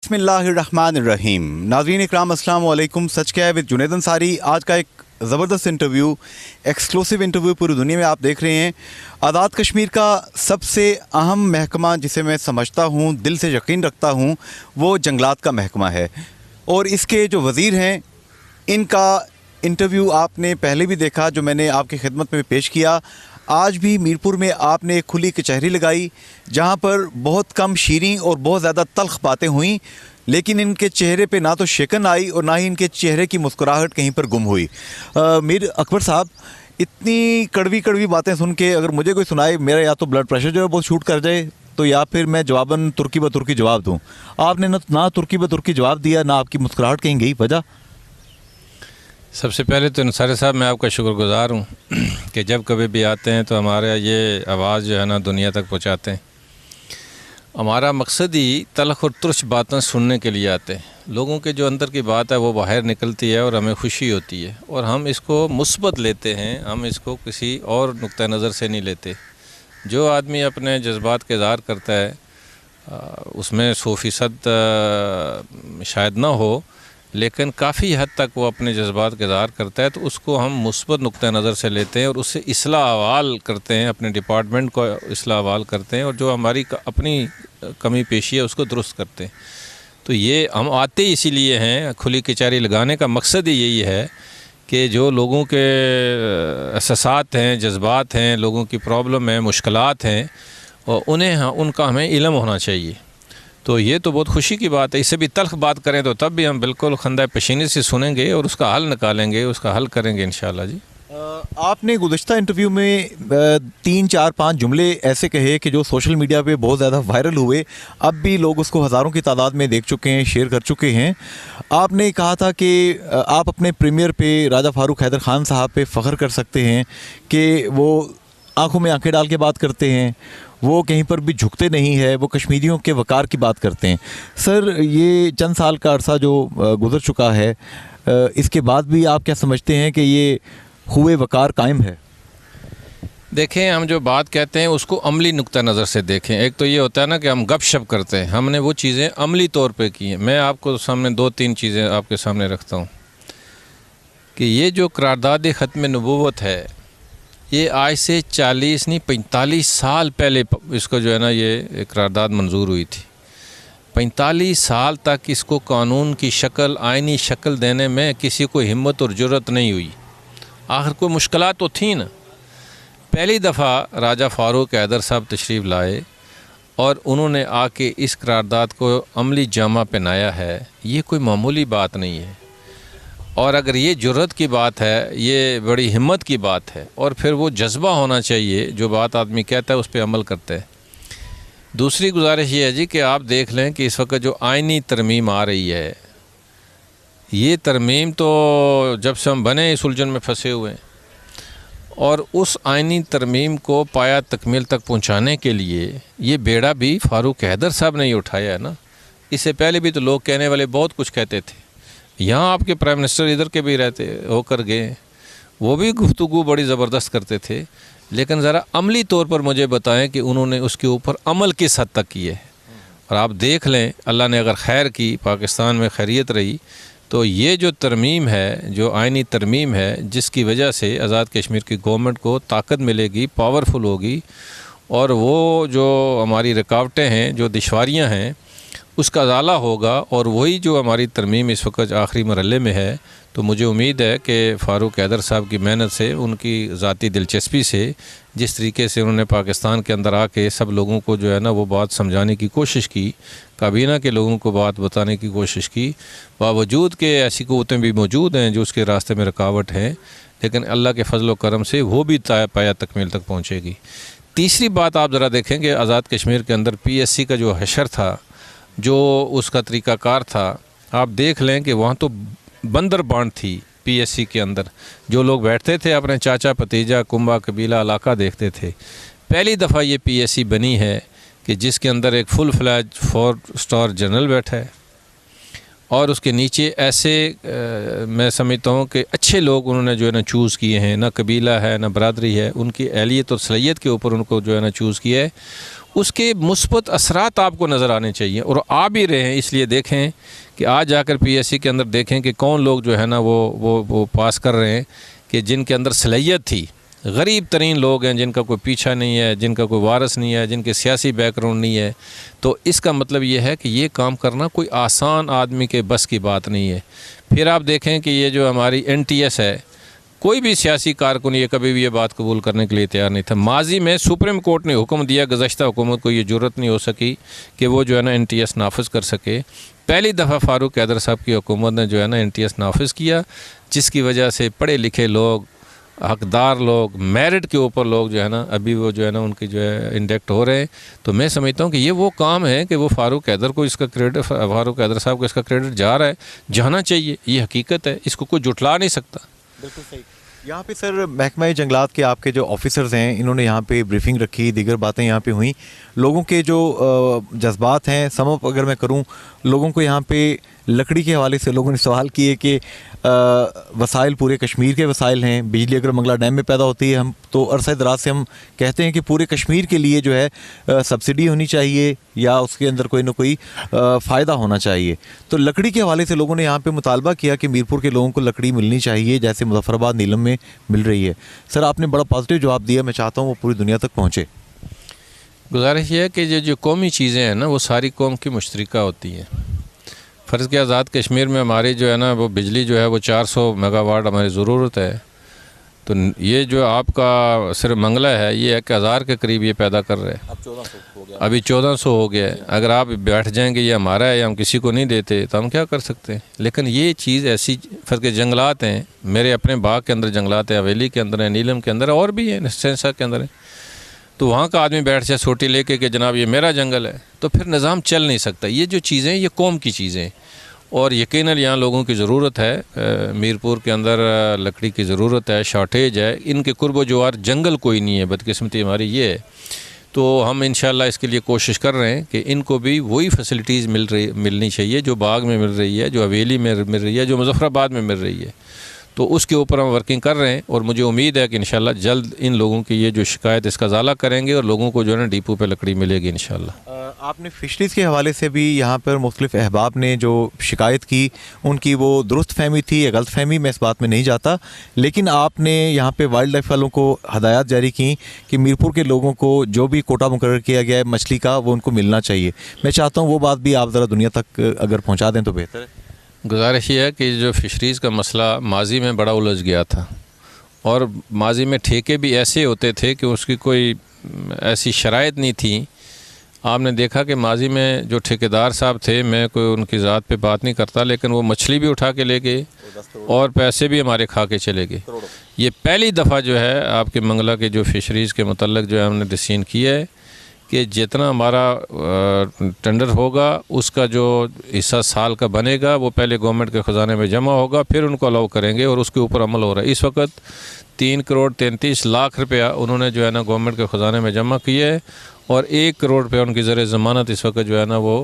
بسم اللہ الرحمن الرحیم. ناظرین اکرام السلام علیکم. سچ کیا ہے ود جنید انصاری. آج کا ایک زبردست انٹرویو، ایکسکلوسیو انٹرویو پوری دنیا میں آپ دیکھ رہے ہیں. آزاد کشمیر کا سب سے اہم محکمہ جسے میں سمجھتا ہوں، دل سے یقین رکھتا ہوں، وہ جنگلات کا محکمہ ہے. اور اس کے جو وزیر ہیں ان کا انٹرویو آپ نے پہلے بھی دیکھا جو میں نے آپ کی خدمت میں پیش کیا. آج بھی میرپور میں آپ نے ایک کھلی کچہری لگائی جہاں پر بہت کم شیریں اور بہت زیادہ تلخ باتیں ہوئیں، لیکن ان کے چہرے پہ نہ تو شکن آئی اور نہ ہی ان کے چہرے کی مسکراہٹ کہیں پر گم ہوئی. میر اکبر صاحب، اتنی کڑوی کڑوی باتیں سن کے اگر مجھے کوئی سنائے، میرا یا تو بلڈ پریشر جو ہے وہ شوٹ کر جائے تو یا پھر میں جواباً ترکی بہ ترکی جواب دوں. آپ نے نہ ترکی بہ ترکی جواب دیا، نہ آپ کی مسکراہٹ کہیں گئی. وجہ؟ سب سے پہلے تو انصاری صاحب میں آپ کا شکر گزار ہوں کہ جب کبھی بھی آتے ہیں تو ہمارا یہ آواز جو ہے نا دنیا تک پہنچاتے ہیں. ہمارا مقصد ہی تلخ اور ترش باتیں سننے کے لیے آتے ہیں. لوگوں کے جو اندر کی بات ہے وہ باہر نکلتی ہے اور ہمیں خوشی ہوتی ہے اور ہم اس کو مثبت لیتے ہیں. ہم اس کو کسی اور نقطہ نظر سے نہیں لیتے. جو آدمی اپنے جذبات کا اظہار کرتا ہے اس میں 100% شاید نہ ہو، لیکن کافی حد تک وہ اپنے جذبات کا اظہار کرتا ہے تو اس کو ہم مثبت نقطہ نظر سے لیتے ہیں اور اس سے اصلاح احوال کرتے ہیں، اپنے ڈپارٹمنٹ کو اصلاح احوال کرتے ہیں اور جو ہماری اپنی کمی پیشی ہے اس کو درست کرتے ہیں. تو یہ ہم آتے ہی اسی لیے ہیں. کھلی کچہری لگانے کا مقصد ہی یہی ہے کہ جو لوگوں کے احساسات ہیں، جذبات ہیں، لوگوں کی پرابلم ہیں، مشکلات ہیں، اور ان کا ہمیں علم ہونا چاہیے. تو یہ تو بہت خوشی کی بات ہے. اس سے بھی تلخ بات کریں تو تب بھی ہم بالکل خندہ پشینے سے سنیں گے اور اس کا حل نکالیں گے، اس کا حل کریں گے انشاءاللہ. جی، آپ نے گزشتہ انٹرویو میں 3 4 5 جملے ایسے کہے کہ جو سوشل میڈیا پہ بہت زیادہ وائرل ہوئے. اب بھی لوگ اس کو ہزاروں کی تعداد میں دیکھ چکے ہیں، شیئر کر چکے ہیں. آپ نے کہا تھا کہ آپ اپنے پریمیئر پہ راجہ فاروق حیدر خان صاحب پہ فخر کر سکتے ہیں کہ وہ آنکھوں میں آنکھیں ڈال کے بات کرتے ہیں، وہ کہیں پر بھی جھکتے نہیں ہے، وہ کشمیریوں کے وقار کی بات کرتے ہیں. سر، یہ چند سال کا عرصہ جو گزر چکا ہے، اس کے بعد بھی آپ کیا سمجھتے ہیں کہ یہ ہوئے وقار قائم ہے؟ دیکھیں، ہم جو بات کہتے ہیں اس کو عملی نقطہ نظر سے دیکھیں. ایک تو یہ ہوتا ہے نا کہ ہم گپ شپ کرتے ہیں، ہم نے وہ چیزیں عملی طور پہ کی ہیں. میں آپ کو سامنے 2-3 چیزیں آپ کے سامنے رکھتا ہوں کہ یہ جو قرارداد ختم نبوت ہے، یہ آج سے 40 نہیں 45 سال پہلے اس کو جو ہے نا یہ قرارداد منظور ہوئی تھی. 45 سال تک اس کو قانون کی شکل، آئینی شکل دینے میں کسی کو ہمت اور جرت نہیں ہوئی. آخر کوئی مشکلات تو تھیں نا. پہلی دفعہ راجہ فاروق حیدر صاحب تشریف لائے اور انہوں نے آ کے اس قرارداد کو عملی جامہ پہنایا ہے. یہ کوئی معمولی بات نہیں ہے، اور اگر یہ جرت کی بات ہے، یہ بڑی ہمت کی بات ہے، اور پھر وہ جذبہ ہونا چاہیے. جو بات آدمی کہتا ہے اس پہ عمل کرتے ہیں. دوسری گزارش یہ ہے جی کہ آپ دیکھ لیں کہ اس وقت جو آئینی ترمیم آ رہی ہے، یہ ترمیم تو جب سے ہم بنے اس الجھن میں پھنسے ہوئے ہیں، اور اس آئینی ترمیم کو پایا تکمیل تک پہنچانے کے لیے یہ بیڑا بھی فاروق حیدر صاحب نے ہی اٹھایا ہے نا. اس سے پہلے بھی تو لوگ کہنے والے بہت کچھ کہتے تھے. یہاں آپ کے پرائم منسٹر ادھر کے بھی رہتے ہو کر گئے، وہ بھی گفتگو بڑی زبردست کرتے تھے. لیکن ذرا عملی طور پر مجھے بتائیں کہ انہوں نے اس کے اوپر عمل کس حد تک کیے. اور آپ دیکھ لیں، اللہ نے اگر خیر کی، پاکستان میں خیریت رہی، تو یہ جو ترمیم ہے، جو آئینی ترمیم ہے، جس کی وجہ سے آزاد کشمیر کی گورنمنٹ کو طاقت ملے گی، پاورفل ہوگی، اور وہ جو ہماری رکاوٹیں ہیں، جو دشواریاں ہیں، اس کا ازالہ ہوگا. اور وہی جو ہماری ترمیم اس وقت آخری مرحلے میں ہے، تو مجھے امید ہے کہ فاروق حیدر صاحب کی محنت سے، ان کی ذاتی دلچسپی سے، جس طریقے سے انہوں نے پاکستان کے اندر آ کے سب لوگوں کو جو ہے نا وہ بات سمجھانے کی کوشش کی، کابینہ کے لوگوں کو بات بتانے کی کوشش کی، باوجود کہ ایسی قوتیں بھی موجود ہیں جو اس کے راستے میں رکاوٹ ہیں، لیکن اللہ کے فضل و کرم سے وہ بھی پایا تکمیل تک پہنچے گی. تیسری بات آپ ذرا دیکھیں کہ آزاد کشمیر کے اندر PSC کا جو حشر تھا، جو اس کا طریقہ کار تھا، آپ دیکھ لیں کہ وہاں تو بندر بانٹ تھی. PSC کے اندر جو لوگ بیٹھتے تھے اپنے چاچا بھتیجا کنبہ قبیلہ علاقہ دیکھتے تھے. پہلی دفعہ یہ PSC بنی ہے کہ جس کے اندر ایک فل فلیج 4 اسٹار جنرل بیٹھا ہے، اور اس کے نیچے ایسے میں سمجھتا ہوں کہ اچھے لوگ انہوں نے جو ہے نا چوز کیے ہیں. نہ قبیلہ ہے، نہ برادری ہے، ان کی اہلیت اور صلاحیت کے اوپر ان کو جو ہے نا چوز کیا ہے. اس کے مثبت اثرات آپ کو نظر آنے چاہیے، اور آ بھی رہے ہیں۔ اس لیے دیکھیں کہ آج جا کر پی ایس سی کے اندر دیکھیں کہ کون لوگ جو ہے نا وہ پاس کر رہے ہیں کہ جن کے اندر صلاحیت تھی۔ غریب ترین لوگ ہیں جن کا کوئی پیچھا نہیں ہے، جن کا کوئی وارث نہیں ہے، جن کے سیاسی بیک گراؤنڈ نہیں ہے۔ تو اس کا مطلب یہ ہے کہ یہ کام کرنا کوئی آسان آدمی کے بس کی بات نہیں ہے۔ پھر آپ دیکھیں کہ یہ جو ہماری این ٹی ایس ہے، کوئی بھی سیاسی کارکن یہ کبھی بھی یہ بات قبول کرنے کے لیے تیار نہیں تھا۔ ماضی میں سپریم کورٹ نے حکم دیا، گزشتہ حکومت کو یہ جرت نہیں ہو سکی کہ وہ جو ہے نا این ٹی ایس نافذ کر سکے۔ پہلی دفعہ فاروق حیدر صاحب کی حکومت نے جو ہے نا این ٹی ایس نافذ کیا، جس کی وجہ سے پڑھے لکھے لوگ، حقدار لوگ، میرٹ کے اوپر لوگ جو ہے نا ابھی وہ جو ہے نا ان کی جو ہے انڈیکٹ ہو رہے ہیں۔ تو میں سمجھتا ہوں کہ یہ وہ کام ہے کہ وہ فاروق حیدر کو اس کا کریڈٹ، فاروق حیدر صاحب کو اس کا کریڈٹ جا رہا ہے، جانا چاہیے، یہ حقیقت ہے، اس کو کوئی جھٹلا نہیں سکتا۔ بالکل صحیح۔ یہاں پہ سر محکمہ جنگلات کے آپ کے جو آفیسرز ہیں، انہوں نے یہاں پہ بریفنگ رکھی، دیگر باتیں یہاں پہ ہوئیں، لوگوں کے جو جذبات ہیں، سم اپ اگر میں کروں، لوگوں کو یہاں پہ لکڑی کے حوالے سے لوگوں نے سوال کیے کہ وسائل پورے کشمیر کے وسائل ہیں، بجلی اگر منگلا ڈیم میں پیدا ہوتی ہے، ہم تو عرصہ دراز سے ہم کہتے ہیں کہ پورے کشمیر کے لیے جو ہے سبسڈی ہونی چاہیے یا اس کے اندر کوئی نہ کوئی فائدہ ہونا چاہیے۔ تو لکڑی کے حوالے سے لوگوں نے یہاں پہ مطالبہ کیا کہ میرپور کے لوگوں کو لکڑی ملنی چاہیے جیسے مظفر آباد نیلم میں مل رہی ہے۔ سر آپ نے بڑا پازیٹیو جواب دیا، میں چاہتا ہوں وہ پوری دنیا تک پہنچے۔ گزارش یہ ہے کہ جو قومی چیزیں ہیں نا وہ ساری قوم کی مشترکہ ہوتی ہیں۔ فرض کے آزاد کشمیر میں ہماری جو ہے نا وہ بجلی جو ہے وہ 400 میگا واٹ ہماری ضرورت ہے، تو یہ جو آپ کا صرف منگلا ہے یہ 1000 کے قریب یہ پیدا کر رہے ہیں، ابھی 1400 ہو گیا ہے۔ اگر آپ بیٹھ جائیں گے یہ ہمارا ہے یا ہم کسی کو نہیں دیتے تو ہم کیا کر سکتے ہیں؟ لیکن یہ چیز ایسی، فرض کے جنگلات ہیں، میرے اپنے باغ کے اندر جنگلات ہیں، حویلی کے اندر ہیں، نیلم کے اندر ہے، اور بھی ہیں، سینسا کے اندر ہیں، تو وہاں کا آدمی بیٹھ جائے سوٹی لے کے کہ جناب یہ میرا جنگل ہے، تو پھر نظام چل نہیں سکتا۔ یہ جو چیزیں یہ قوم کی چیزیں، اور یقیناً یہاں لوگوں کی ضرورت ہے، میرپور کے اندر لکڑی کی ضرورت ہے، شارٹیج ہے، ان کے قرب و جوار جنگل کوئی نہیں ہے، بدقسمتی ہماری یہ ہے۔ تو ہم انشاءاللہ اس کے لیے کوشش کر رہے ہیں کہ ان کو بھی وہی فیسلٹیز ملنی چاہیے جو باغ میں مل رہی ہے، جو حویلی میں مل رہی ہے، جو مظفر آباد میں مل رہی ہے۔ تو اس کے اوپر ہم ورکنگ کر رہے ہیں، اور مجھے امید ہے کہ انشاءاللہ جلد ان لوگوں کی یہ جو شکایت اس کا ازالہ کریں گے اور لوگوں کو جو ہے نا ڈیپو پہ لکڑی ملے گی انشاءاللہ۔ آپ نے فشریز کے حوالے سے بھی یہاں پر مختلف احباب نے جو شکایت کی، ان کی وہ درست فہمی تھی یا غلط فہمی، میں اس بات میں نہیں جاتا، لیکن آپ نے یہاں پہ وائلڈ لائف والوں کو ہدایات جاری کی کہ میرپور کے لوگوں کو جو بھی کوٹا مقرر کیا گیا ہے مچھلی کا وہ ان کو ملنا چاہیے۔ میں چاہتا ہوں وہ بات بھی آپ ذرا دنیا تک اگر پہنچا دیں تو بہتر ہے۔ گزارش یہ ہے کہ جو فشریز کا مسئلہ ماضی میں بڑا الجھ گیا تھا، اور ماضی میں ٹھیکے بھی ایسے ہوتے تھے کہ اس کی کوئی ایسی شرائط نہیں تھی۔ آپ نے دیکھا کہ ماضی میں جو ٹھیکیدار صاحب تھے، میں کوئی ان کی ذات پہ بات نہیں کرتا، لیکن وہ مچھلی بھی اٹھا کے لے گئے اور پیسے بھی ہمارے کھا کے چلے گئے۔ یہ پہلی دفعہ جو ہے آپ کے منگلا کے جو فشریز کے متعلق جو ہے ہم نے ڈسیژن کیا ہے کہ جتنا ہمارا ٹینڈر ہوگا اس کا جو حصہ سال کا بنے گا وہ پہلے گورنمنٹ کے خزانے میں جمع ہوگا، پھر ان کو الاؤ کریں گے، اور اس کے اوپر عمل ہو رہا ہے۔ اس وقت 3 کروڑ 33 لاکھ روپیہ انہوں نے جو ہے نا گورنمنٹ کے خزانے میں جمع کیے ہے، اور 1 کروڑ روپیہ ان کی زر ضمانت اس وقت جو ہے نا وہ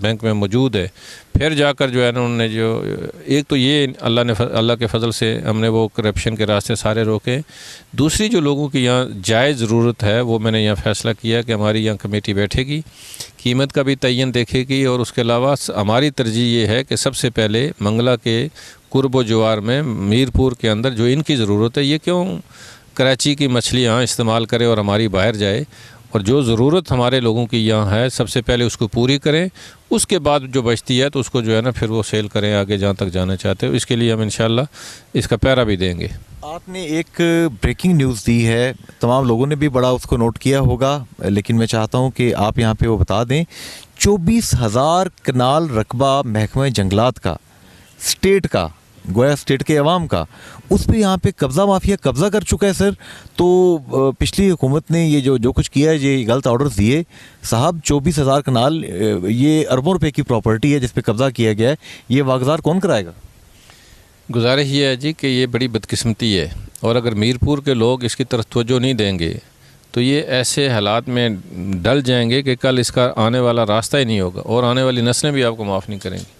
بینک میں موجود ہے۔ پھر جا کر جو ہے نا انہوں نے جو ایک تو یہ اللہ کے فضل سے ہم نے وہ کرپشن کے راستے سارے روکے، دوسری جو لوگوں کی یہاں جائز ضرورت ہے وہ میں نے یہاں فیصلہ کیا کہ ہماری یہاں کمیٹی بیٹھے گی، قیمت کا بھی تعین دیکھے گی، اور اس کے علاوہ ہماری ترجیح یہ ہے کہ سب سے پہلے منگلا کے قرب و جوار میں میرپور کے اندر جو ان کی ضرورت ہے، یہ کیوں کراچی کی مچھلی یہاں استعمال کرے اور ہماری باہر جائے، اور جو ضرورت ہمارے لوگوں کی یہاں ہے سب سے پہلے اس کو پوری کریں، اس کے بعد جو بچتی ہے تو اس کو جو ہے نا پھر وہ سیل کریں آگے جہاں تک جانا چاہتے ہو۔ اس کے لیے ہم انشاءاللہ اس کا پیرا بھی دیں گے۔ آپ نے ایک بریکنگ نیوز دی ہے، تمام لوگوں نے بھی بڑا اس کو نوٹ کیا ہوگا، لیکن میں چاہتا ہوں کہ آپ یہاں پہ وہ بتا دیں۔ 24,000 کنال رقبہ محکمہ جنگلات کا، اسٹیٹ کا، گویا اسٹیٹ کے عوام کا، اس پہ یہاں پہ قبضہ مافیا قبضہ کر چکا ہے سر۔ تو پچھلی حکومت نے یہ جو کچھ کیا ہے، یہ غلط آرڈرز دیے صاحب۔ 24,000 کنال، یہ اربوں روپے کی پراپرٹی ہے جس پہ قبضہ کیا گیا ہے، یہ واگزار کون کرائے گا؟ گزارش یہ ہے جی کہ یہ بڑی بدقسمتی ہے، اور اگر میرپور کے لوگ اس کی طرف توجہ نہیں دیں گے تو یہ ایسے حالات میں ڈل جائیں گے کہ کل اس کا آنے والا راستہ ہی نہیں ہوگا، اور آنے والی نسلیں بھی آپ کو معاف نہیں کریں گی۔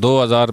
2,000